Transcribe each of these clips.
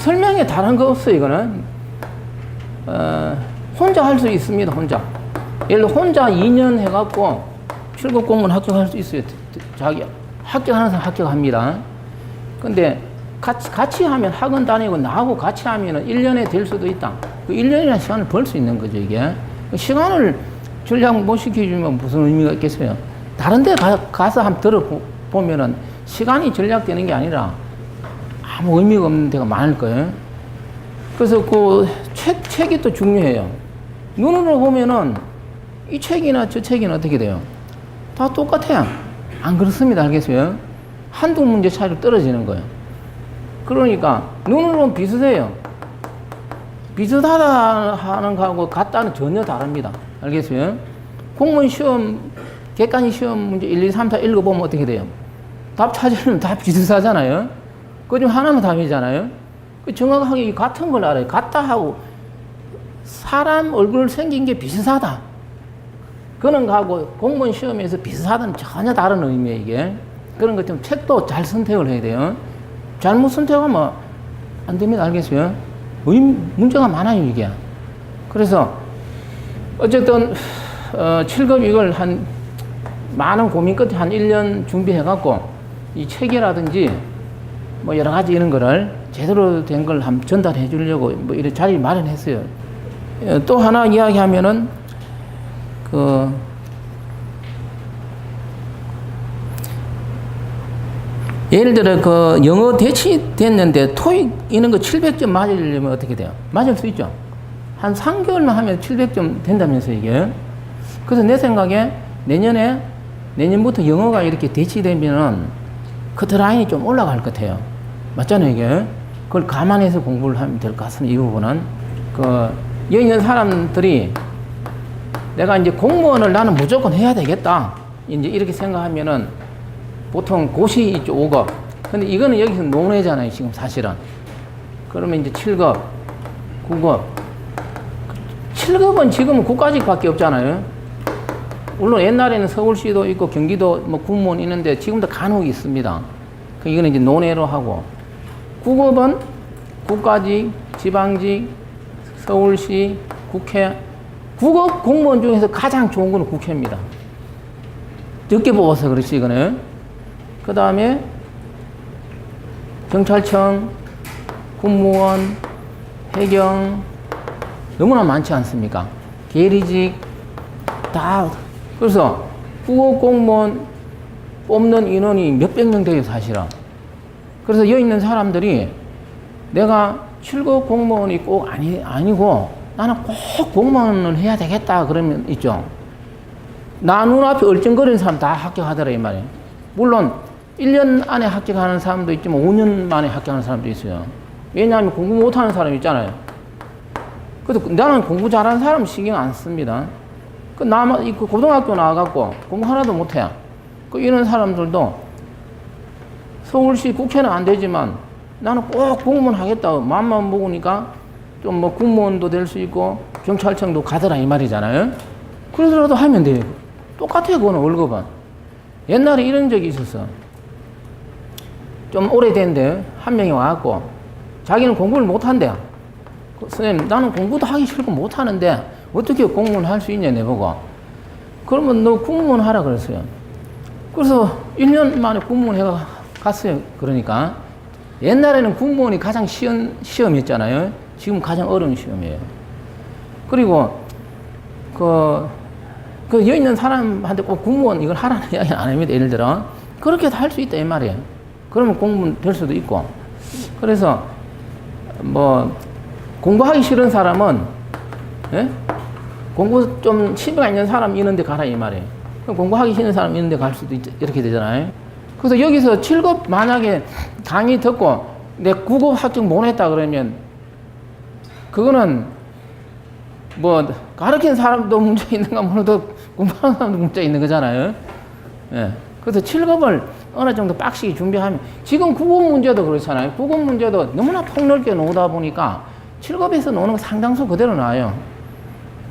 설명에 다른 거 없어요, 이거는. 혼자 할 수 있습니다, 혼자. 예를 들어, 혼자 2년 해갖고 7급 공무원 합격할 수 있어요. 자기 합격하는 사람 합격합니다. 근데 같이 하면 학원 다니고 나하고 같이 하면은 1년에 될 수도 있다. 그 1년이라는 시간을 벌 수 있는 거죠, 이게. 시간을 전략 못 시켜주면 무슨 의미가 있겠어요? 다른 데 가서 한번 들어보면은 시간이 전략되는 게 아니라 아무 의미가 없는 데가 많을 거예요. 그래서 그 책이 또 중요해요. 눈으로 보면은 이 책이나 저 책이나 어떻게 돼요? 다 똑같아요. 안 그렇습니다. 알겠어요? 한두 문제 차이로 떨어지는 거예요. 그러니까 눈으로 보면 비슷해요. 비슷하다 하는 거하고 같다는 전혀 다릅니다. 알겠어요? 공무원 시험, 객관식 시험 문제 1, 2, 3, 4 읽어보면 어떻게 돼요? 답 찾으면 다 비슷하잖아요? 그중 하나만 답이잖아요? 정확하게 같은 걸 알아요. 같다 하고 사람 얼굴 생긴 게 비슷하다. 그런 거하고 공무원 시험에서 비슷하다는 전혀 다른 의미예요, 이게. 그런 것 때문에 책도 잘 선택을 해야 돼요. 잘못 선택하면 안 됩니다. 알겠어요? 문제가 많아요, 이게. 그래서 어쨌든 7급 이걸 한 많은 고민 끝에 한 1년 준비해갖고 이 책이라든지 뭐 여러 가지 이런 거를 제대로 된 걸 한번 전달해 주려고 뭐 이런 자리 마련했어요. 또 하나 이야기하면은 예를 들어 영어 대치됐는데 토익 이런 거 700점 맞으려면 어떻게 돼요? 맞을 수 있죠. 한 3개월만 하면 700점 된다면서 이게. 그래서 내 생각에 내년부터 영어가 이렇게 대치되면은 커트라인이 좀 올라갈 것 같아요. 맞잖아요, 이게. 그걸 감안해서 공부를 하면 될 것 같습니다, 이 부분은. 여기 있는 사람들이 내가 이제 공무원을 나는 무조건 해야 되겠다. 이제 이렇게 생각하면은 보통 고시 있죠, 5급. 근데 이거는 여기서 논외잖아요, 지금 사실은. 그러면 이제 7급, 9급. 7급은 지금은 국가직밖에 없잖아요. 물론 옛날에는 서울시도 있고 경기도 뭐 공무원 있는데 지금도 간혹 있습니다. 이거는 이제 논외로 하고. 9급은 국가직, 지방직, 서울시, 국회. 9급 공무원 중에서 가장 좋은 건 국회입니다. 적게 뽑아서 그렇지, 이거는. 그 다음에 경찰청, 군무원, 해경, 너무나 많지 않습니까? 계리직, 다. 그래서 9급 공무원 뽑는 인원이 몇백 명 돼요, 사실은. 그래서 여기 있는 사람들이 내가 7급 공무원이 꼭 아니고 나는 꼭 공무원을 해야 되겠다 그러면 있죠. 나 눈앞에 얼쩡거리는 사람 다 합격하더라, 이 말이에요. 물론 1년 안에 합격하는 사람도 있지만 5년 만에 합격하는 사람도 있어요. 왜냐하면 공부 못하는 사람 있잖아요. 그래서 나는 공부 잘하는 사람 신경 안 씁니다. 고등학교 나와갖고 공부 하나도 못해. 이런 사람들도 서울시 국회는 안 되지만 나는 꼭 공무원 하겠다. 마음만 먹으니까 좀 뭐 공무원도 될 수 있고 경찰청도 가더라, 이 말이잖아요. 그러더라도 하면 돼요. 똑같아요, 그거는 월급은. 옛날에 이런 적이 있었어. 좀 오래된데 한 명이 와갖고 자기는 공부를 못한대. 선생님, 나는 공부도 하기 싫고 못하는데 어떻게 공무원 할 수 있냐, 내보고. 그러면 너 공무원 하라 그랬어요. 그래서 1년 만에 공무원 해가 갔어요. 그러니까 옛날에는 공무원이 가장 쉬운 시험이었잖아요. 지금 가장 어려운 시험이에요. 그리고 여기 있는 사람한테 꼭 공무원 이걸 하라는 이야기 안 합니다. 예를 들어 그렇게 할 수 있다, 이 말이에요. 그러면 공무원 될 수도 있고. 그래서 뭐 공부하기 싫은 사람은, 예? 공부 좀 취미가 있는 사람 있는 데 가라, 이 말이에요. 그럼 공부하기 싫은 사람 있는 데 갈 수도 이렇게 되잖아요. 그래서 여기서 7급 만약에 강의 듣고 내 9급 합격 못 했다 그러면 그거는 뭐 가르치는 사람도 문제 있는가 몰라도 공부하는 사람도 문제 있는 거잖아요. 예. 그래서 7급을 어느 정도 빡시게 준비하면, 지금 9급 문제도 그렇잖아요. 9급 문제도 너무나 폭넓게 놓다 보니까 7급에서 노는 거 상당수 그대로 나와요.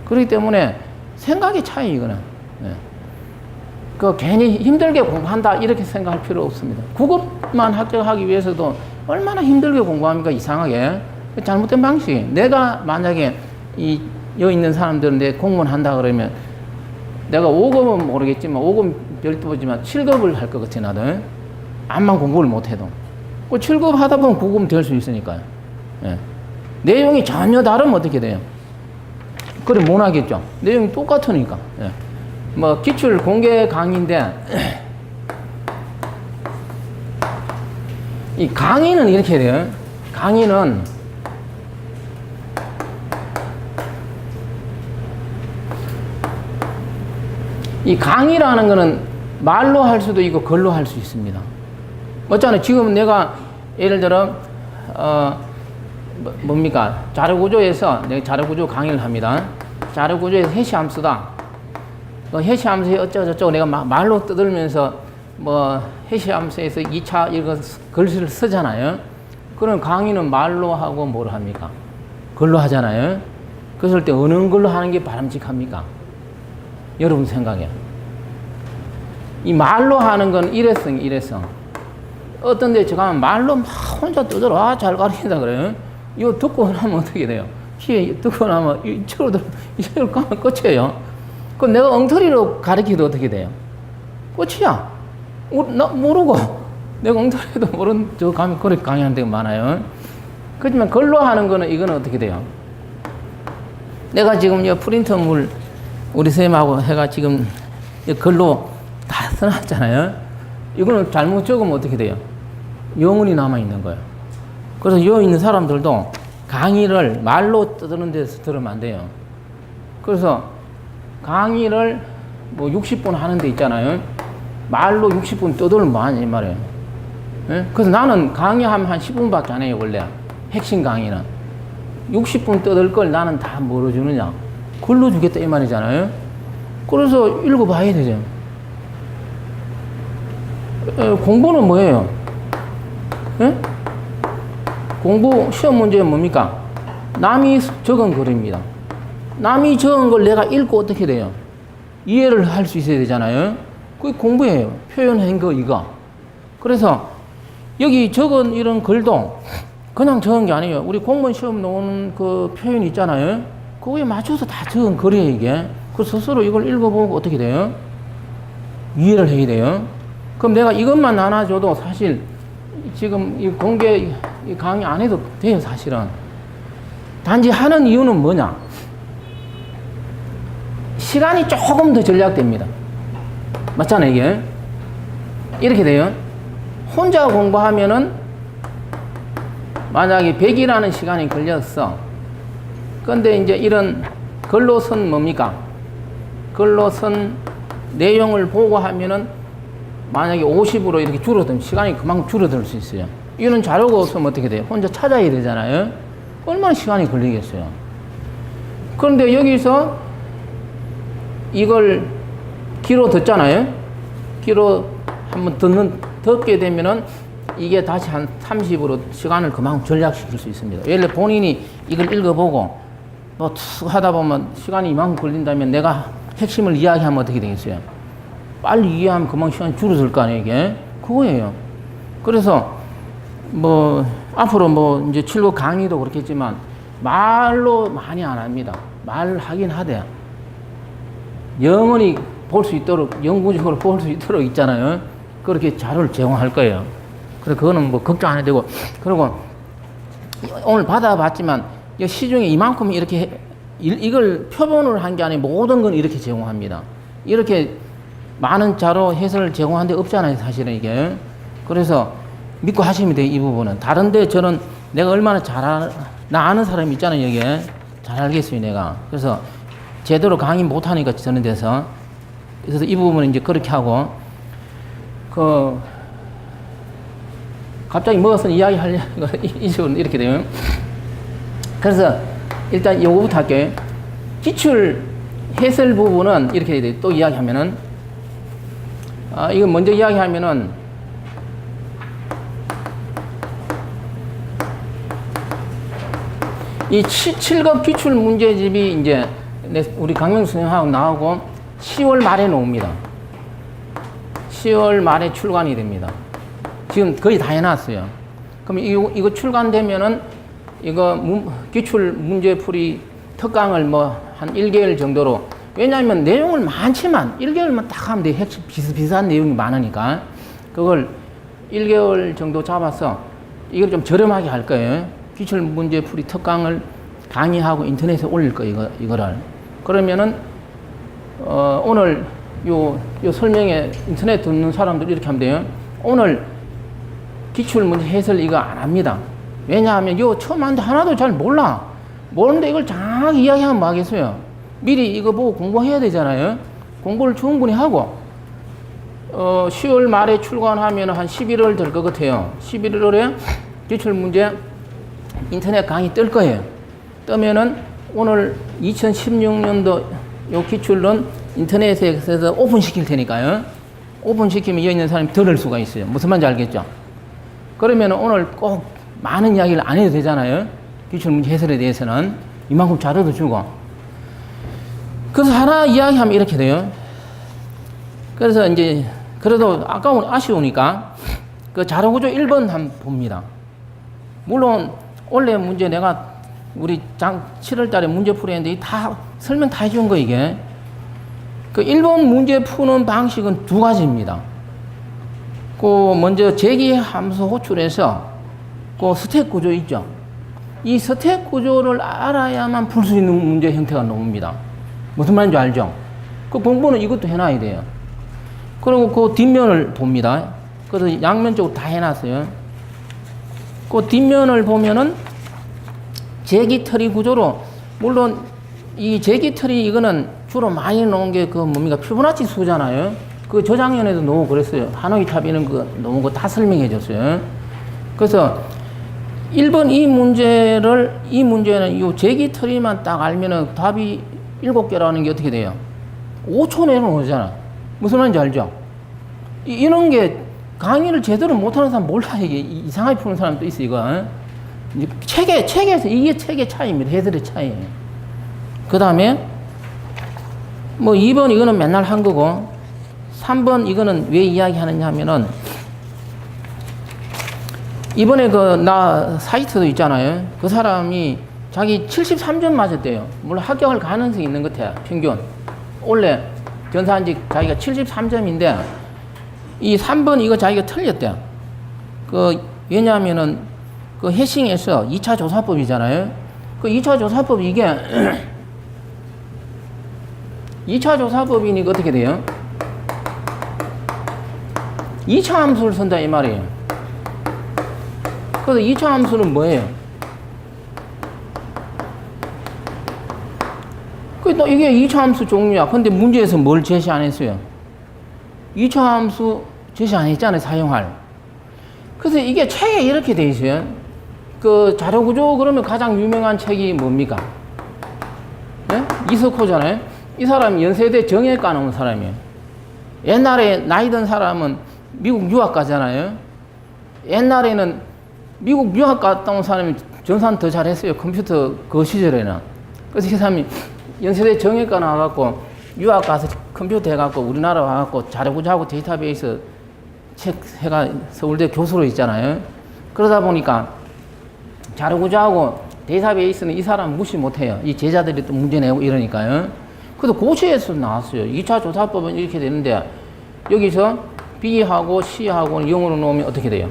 그렇기 때문에 생각의 차이, 이거는. 예. 괜히 힘들게 공부한다 이렇게 생각할 필요 없습니다. 9급만 합격하기 위해서도 얼마나 힘들게 공부합니까? 이상하게. 잘못된 방식. 내가 만약에 여기 있는 사람들은 내 공무원 한다 그러면 내가 5급은 모르겠지만 5급 별도지만 7급을 할 것 같아 나도. 암만 공부를 못해도. 그 7급 하다 보면 9급 될 수 있으니까요. 예. 내용이 전혀 다르면 어떻게 돼요? 그래 못 하겠죠. 내용이 똑같으니까. 예. 뭐 기출 공개 강의인데 이 강의는 이렇게 돼요. 강의는 이 강의라는 거는 말로 할 수도 있고 글로 할 수 있습니다. 맞잖아요. 지금 내가 예를 들어 뭡니까? 자료구조에서 내가 자료구조 강의를 합니다. 자료구조에서 해시함수다. 해시함수에 어쩌고저쩌고 내가 말로 떠들면서 뭐 해시함수에서 2차 이거 글씨를 쓰잖아요. 그럼 강의는 말로 하고 뭘 합니까? 글로 하잖아요. 그랬을 때 어느 걸로 하는 게 바람직합니까? 여러분 생각에. 이 말로 하는 건 일회성. 어떤 데 가면 말로 막 혼자 떠들어. 잘 가르친다 그래요. 이거 듣고 나면 어떻게 돼요? 귀에 듣고 나면 이쪽으로 가면 끝이에요. 그럼 내가 엉터리로 가르치도 어떻게 돼요? 끝이야. 나 모르고. 내가 엉터리도 모르는 저 가면 그렇게 강의하는 데가 많아요. 그렇지만 글로 하는 거는 이거는 어떻게 돼요? 내가 지금 이 프린터물 우리 선생님하고 해가 지금 글로 다 써놨잖아요. 이거는 잘못 적으면 어떻게 돼요? 영혼이 남아있는 거예요. 그래서 여기 있는 사람들도 강의를 말로 떠드는 데서 들으면 안 돼요. 그래서 강의를 뭐 60분 하는 데 있잖아요. 말로 60분 떠들면 뭐하냐 이 말이에요. 예? 그래서 나는 강의하면 한 10분밖에 안 해요 원래. 핵심 강의는 60분 떠들 걸 나는 다 뭐로 주느냐, 글로 주겠다 이 말이잖아요. 그래서 읽어봐야 되죠. 공부는 뭐예요? 예? 공부 시험 문제는 뭡니까? 남이 적은 글입니다. 남이 적은 걸 내가 읽고 어떻게 돼요? 이해를 할 수 있어야 되잖아요. 그게 공부예요. 표현한 거 이거. 그래서 여기 적은 이런 글도 그냥 적은 게 아니에요. 우리 공무원 시험 나오는 그 표현 있잖아요. 그거에 맞춰서 다 적은 글이에요 이게. 그 스스로 이걸 읽어보고 어떻게 돼요? 이해를 해야 돼요. 그럼 내가 이것만 나눠줘도 사실 지금 이 공개 강의 안 해도 돼요 사실은. 단지 하는 이유는 뭐냐? 시간이 조금 더 절약됩니다. 맞잖아요 이게. 이렇게 돼요. 혼자 공부하면은 만약에 100이라는 시간이 걸렸어. 근데 이제 이런 글로 쓴 뭡니까? 글로 쓴 내용을 보고 하면은 만약에 50으로 이렇게 줄어들면 시간이 그만큼 줄어들 수 있어요. 이런 자료가 없으면 어떻게 돼요? 혼자 찾아야 되잖아요. 얼마나 시간이 걸리겠어요. 그런데 여기서 이걸 귀로 듣잖아요. 귀로 한번 듣게 되면은 이게 다시 한 30으로 시간을 그만큼 절약시킬 수 있습니다. 예를 들어 본인이 이걸 읽어보고 뭐 툭 하다 보면 시간이 이만큼 걸린다면 내가 핵심을 이야기하면 어떻게 되겠어요? 빨리 이해하면 그만큼 시간이 줄어들 거 아니에요, 이게? 그거예요. 그래서 뭐 앞으로 뭐 이제 7급 강의도 그렇겠지만 말로 많이 안 합니다. 말하긴 하되 영원히 볼 수 있도록 영구적으로 볼 수 있도록 있잖아요. 그렇게 자료를 제공할 거예요. 그래서 그거는 뭐 걱정 안 해도 되고. 그리고 오늘 받아봤지만 시중에 이만큼 이렇게 이걸 표본을 한 게 아니고 모든 건 이렇게 제공합니다. 이렇게 많은 자료 해설을 제공한 데 없잖아요 사실은 이게. 그래서 믿고 하시면 돼요 이 부분은. 다른데 저는 내가 얼마나 나 아는 사람이 있잖아요 여기에. 잘 알겠어요 내가. 그래서 제대로 강의 못하니까 저는 데서. 그래서 이 부분은 이제 그렇게 하고 갑자기 무엇은 이야기하려고 이 식으로 이렇게 돼요. 그래서 일단 요거부터 할게요. 기출 해설 부분은 이렇게 돼요. 또 이야기하면은 이거 먼저 이야기하면은 이 7급 기출 문제집이 이제 우리 강명수 선생님하고 나오고 10월 말에 나옵니다. 10월 말에 출간이 됩니다. 지금 거의 다 해놨어요. 그럼 이거 출간되면은 이거 기출 문제풀이 특강을 뭐 한 1개월 정도로, 왜냐하면 내용을 많지만 1개월만 딱 하면 돼. 핵심 비슷비슷한 내용이 많으니까 그걸 1개월 정도 잡아서 이걸 좀 저렴하게 할 거예요. 기출 문제풀이 특강을 강의하고 인터넷에 올릴 거예요. 이거를. 그러면은 오늘 요 설명에 인터넷 듣는 사람들 이렇게 하면 돼요. 오늘 기출 문제 해설 이거 안 합니다. 왜냐하면 요 처음 하는데 하나도 잘 몰라. 모르는데 이걸 정확히 이야기하면 뭐 하겠어요. 미리 이거 보고 공부해야 되잖아요. 공부를 충분히 하고 10월 말에 출간하면 한 11월 될 것 같아요. 11월에 기출 문제 인터넷 강의 뜰 거예요. 뜨면은 오늘 2016년도 요 기출론 인터넷에서 오픈시킬 테니까요. 오픈시키면 여기 있는 사람이 들을 수가 있어요. 무슨 말인지 알겠죠? 그러면 오늘 꼭 많은 이야기를 안 해도 되잖아요. 기출 문제 해설에 대해서는 이만큼 자료도 주고. 그래서 하나 이야기하면 이렇게 돼요. 그래서 이제 그래도 아쉬우니까 그 자료 구조 1번 한번 봅니다. 물론 원래 문제 내가 우리 7월 달에 문제 풀이했는데 다 설명 다 해준 거 이게. 그 1번 문제 푸는 방식은 두 가지입니다. 그 먼저 제기 함수 호출해서 그 스택 구조 있죠. 이 스택 구조를 알아야만 풀 수 있는 문제 형태가 나옵니다. 무슨 말인지 알죠? 그 공부는 이것도 해놔야 돼요. 그리고 그 뒷면을 봅니다. 그래서 양면적으로 다 해놨어요. 그 뒷면을 보면은 제기처리 구조로, 물론 이 제기처리 이거는 주로 많이 나온 게 그 뭡니까? 피보나치 수잖아요. 그 저작년에도 너무 그랬어요. 하노이 탑 이런 거 너무 거 다 설명해 줬어요. 그래서 1번 이 문제는 이 제기처리만 딱 알면은 답이 7개라는 게 어떻게 돼요? 5초 내로 오잖아. 무슨 말인지 알죠? 이런 게 강의를 제대로 못하는 사람 몰라. 이게 이상하게 푸는 사람도 있어, 이거. 책에서, 이게 책의 차이입니다. 해설의 차이예요. 그 다음에, 뭐 2번 이거는 맨날 한 거고, 3번 이거는 왜 이야기하느냐 하면은, 이번에 나 사이트도 있잖아요. 그 사람이 자기 73점 맞았대요. 물론 합격할 가능성이 있는 것 같아요. 평균. 원래 전산직 자기가 73점인데, 이 3번 이거 자기가 틀렸대요. 왜냐하면은, 해싱에서 2차 조사법이잖아요. 2차 조사법 이게, 2차 조사법이니까 어떻게 돼요? 2차 함수를 쓴다, 이 말이에요. 그래서 2차 함수는 뭐예요? 이게 2차 함수 종류야. 근데 문제에서 뭘 제시 안 했어요? 2차 함수 제시 안 했잖아요, 사용할. 그래서 이게 책에 이렇게 돼 있어요. 자료 구조 그러면 가장 유명한 책이 뭡니까? 네? 이석호잖아요. 이 사람이 연세대 정예과 나온 사람이에요. 옛날에 나이 든 사람은 미국 유학 가잖아요. 옛날에는 미국 유학 갔다 온 사람이 전산 더 잘했어요. 컴퓨터 그 시절에는. 그래서 이 사람이 연세대 정예과 나와갖고 유학 가서 컴퓨터 해갖고 우리나라 와갖고 자료 구조하고 데이터베이스 책 해가 서울대 교수로 있잖아요. 그러다 보니까 자료 구조하고 데이터베이스는 이 사람 무시 못해요. 이 제자들이 또 문제 내고 이러니까요. 그래서 고시에서 나왔어요. 2차 조사법은 이렇게 되는데 여기서 B하고 C하고 0으로 놓으면 어떻게 돼요?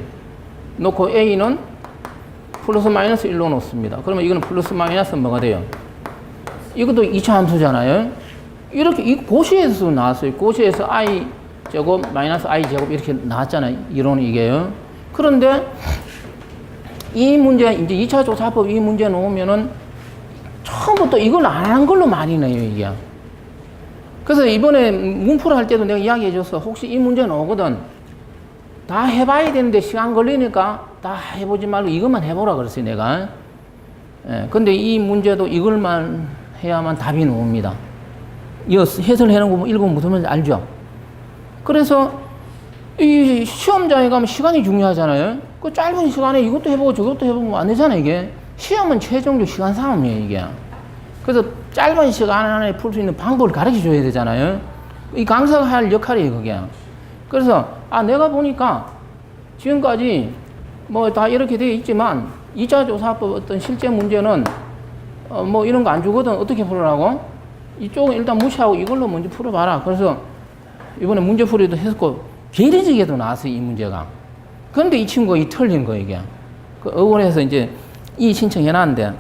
놓고 A는 플러스 마이너스 1로 놓습니다. 그러면 이거는 플러스 마이너스 뭐가 돼요? 이것도 2차 함수잖아요. 이렇게 이 고시에서 나왔어요. 고시에서 I 제곱 마이너스 I 제곱 이렇게 나왔잖아요. 이론은 이게요. 그런데 이 문제, 이제 2차 조사법 이 문제 놓으면은 처음부터 이걸 안 한 걸로 많이 내요, 이게. 그래서 이번에 문풀 할 때도 내가 이야기해 줬어. 혹시 이 문제 나오거든. 다 해봐야 되는데 시간 걸리니까 다 해보지 말고 이것만 해보라 그랬어요, 내가. 예, 근데 이 문제도 이걸만 해야만 답이 나옵니다. 이 해설해놓은 거 읽으면 무슨 말인지 알죠? 그래서 이 시험장에 가면 시간이 중요하잖아요. 그 짧은 시간에 이것도 해보고 저것도 해보면 안 되잖아요, 이게. 시험은 최종적 시간 싸움이에요, 이게. 그래서 짧은 시간 안에 풀 수 있는 방법을 가르쳐 줘야 되잖아요. 이 강사가 할 역할이에요, 그게. 그래서, 내가 보니까 지금까지 뭐 다 이렇게 되어 있지만 2차 조사법 어떤 실제 문제는 뭐 이런 거 안 주거든. 어떻게 풀으라고? 이쪽은 일단 무시하고 이걸로 먼저 풀어봐라. 그래서 이번에 문제풀이도 했었고 계리직에도 나왔어요, 이 문제가. 그런데 이 친구가 틀린 거 이게. 그 억울해서 이제 이 신청해놨는데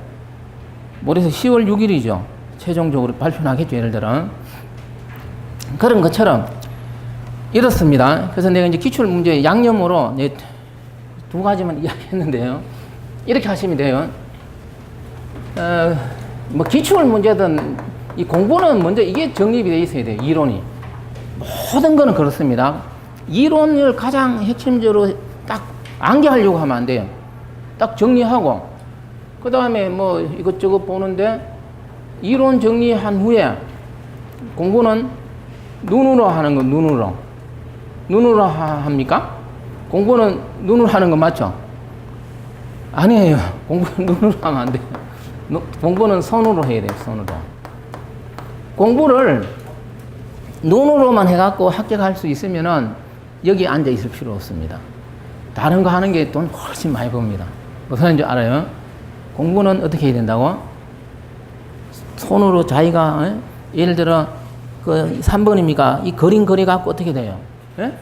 모레서 10월 6일이죠. 최종적으로 발표나겠죠, 예를 들어. 그런 것처럼 이렇습니다. 그래서 내가 이제 기출 문제 양념으로 이제 두 가지만 이야기했는데요. 이렇게 하시면 돼요. 뭐 기출 문제든 이 공부는 먼저 이게 정립이 돼 있어야 돼요. 이론이. 모든 거는 그렇습니다. 이론을 가장 핵심적으로 딱 암기하려고 하면 안 돼요. 딱 정리하고 그 다음에 뭐 이것저것 보는데 이론 정리한 후에 공부는 눈으로 하는 거. 눈으로 합니까? 공부는 눈으로 하는 거 맞죠? 아니에요. 공부는 눈으로 하면 안 돼요. 공부는 손으로 해야 돼요. 손으로. 공부를 눈으로만 해갖고 합격할 수 있으면은 여기 앉아 있을 필요 없습니다. 다른 거 하는 게 돈 훨씬 많이 법니다. 무슨 줄 알아요? 공부는 어떻게 해야 된다고? 손으로 자기가 예를 들어 그 3번입니까? 이 그림 그려갖고 어떻게 돼요? 예?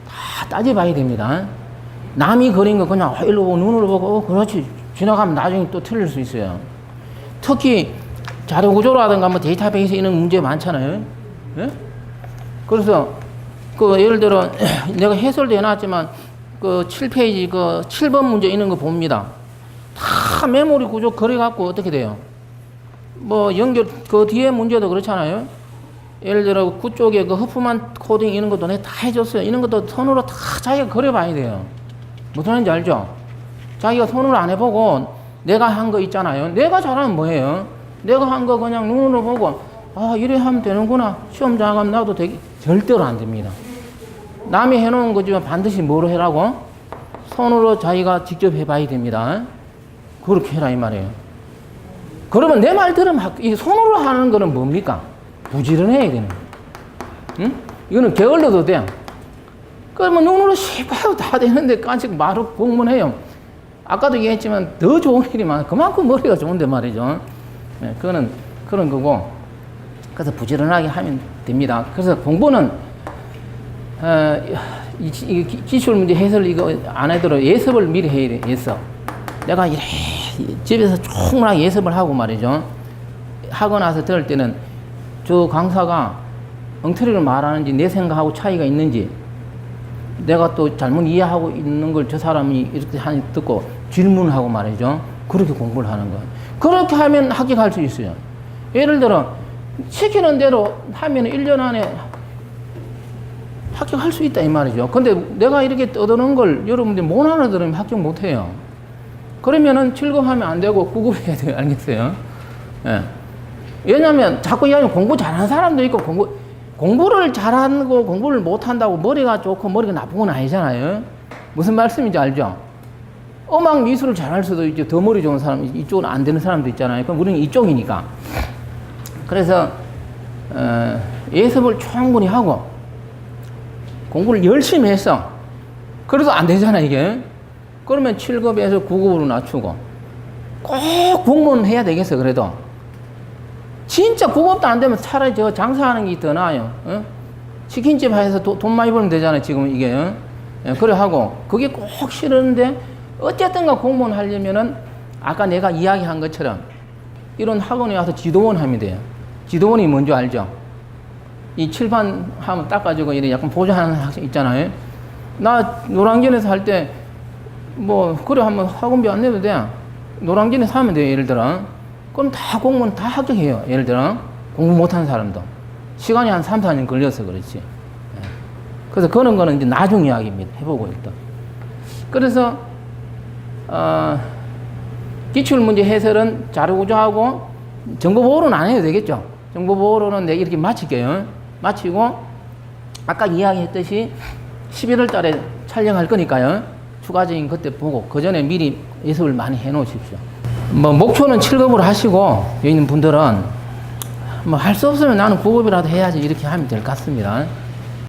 다 따져봐야 됩니다. 남이 그린 거 그냥 일로 보고 눈으로 보고 그렇지 지나가면 나중에 또 틀릴 수 있어요. 특히 자료 구조라든가 뭐 데이터베이스 이런 문제 많잖아요. 예? 그래서 그 예를 들어 내가 해설도 해놨지만 그 7페이지 그 7번 문제 이런 거 봅니다. 다 메모리 구조 그려갖고 어떻게 돼요? 뭐 연결 그 뒤에 문제도 그렇잖아요. 예를 들어 9쪽에 그 허프만 코딩 이런 것도 내가 다 해줬어요. 이런 것도 손으로 다 자기가 그려봐야 돼요. 무슨 말인지 알죠? 자기가 손으로 안 해보고 내가 한 거 있잖아요. 내가 잘하면 뭐예요? 내가 한 거 그냥 눈으로 보고 아 이래 하면 되는구나. 시험장 가면 나도 되게 절대로 안 됩니다. 남이 해놓은 거지만 반드시 뭐로 해라고? 손으로 자기가 직접 해봐야 됩니다. 그렇게 해라 이 말이에요. 그러면 내 말 들으면 이 손으로 하는 거는 뭡니까? 부지런해야 되는 거예요. 응? 이거는 게을러도 돼. 그러면 눈으로 씹어도 다 되는데 까짓 말로 공문해요. 아까도 얘기했지만 더 좋은 일이 많아. 그만큼 머리가 좋은데 말이죠. 네, 그거는 그런 거고. 그래서 부지런하게 하면 됩니다. 그래서 공부는 이 기출 문제 해설 이거 안 하더라도 예습을 미리 해야 돼. 예습. 내가 이래 집에서 충분하게 예습을 하고 말이죠. 하고 나서 들을 때는 저 강사가 엉터리를 말하는지 내 생각하고 차이가 있는지 내가 또 잘못 이해하고 있는 걸 저 사람이 이렇게 듣고 질문하고 말이죠. 그렇게 공부를 하는 거예요. 그렇게 하면 합격할 수 있어요. 예를 들어 시키는 대로 하면 1년 안에 합격할 수 있다 이 말이죠. 근데 내가 이렇게 떠드는 걸 여러분들이 못 알아들으면 합격 못 해요. 그러면은 7급 하면 안 되고 9급 해야 돼요. 알겠어요? 예. 왜냐면 자꾸 이야기하면 공부 잘하는 사람도 있고 공부를 잘하고 공부를 못한다고 머리가 좋고 머리가 나쁜 건 아니잖아요. 무슨 말씀인지 알죠? 음악 미술을 잘할 수도 있죠. 더 머리 좋은 사람, 이쪽은 안 되는 사람도 있잖아요. 그럼 우리는 이쪽이니까. 그래서 예습을 충분히 하고 공부를 열심히 했어. 그래도 안 되잖아 이게. 그러면 7급에서 9급으로 낮추고 꼭 공부는 해야 되겠어. 그래도 진짜 9급도 안 되면 차라리 저 장사하는 게 더 나아요. 어? 치킨집 해서 돈 많이 벌면 되잖아요. 지금 이게. 어? 그래 하고 그게 꼭 싫은데 어쨌든가 공부는 하려면은 아까 내가 이야기한 것처럼 이런 학원에 와서 지도원 하면 돼요. 지도원이 뭔지 알죠? 이 칠판 하면 닦아주고 이래 약간 보조하는 학생 있잖아요. 나 노량진에서 할 때 뭐 그래 하면 학원비 안 내도 돼. 노량진에서 하면 돼요. 예를 들어. 그럼 다 공무원 다 합격해요. 예를 들어 공부 못하는 사람도 시간이 한 3, 4년 걸려서 그렇지. 그래서 그런 거는 이제 나중 이야기입니다. 해보고 일단. 그래서 기출문제 해설은 자료구조하고 정보보호로는 안 해도 되겠죠. 정보보호로는 내가 이렇게 마칠게요. 마치고 아까 이야기했듯이 11월 달에 촬영할 거니까요. 추가적인 그때 보고 그 전에 미리 예습을 많이 해 놓으십시오. 뭐 목표는 7급으로 하시고 여기 있는 분들은 뭐 할 수 없으면 나는 9급이라도 해야지 이렇게 하면 될 것 같습니다.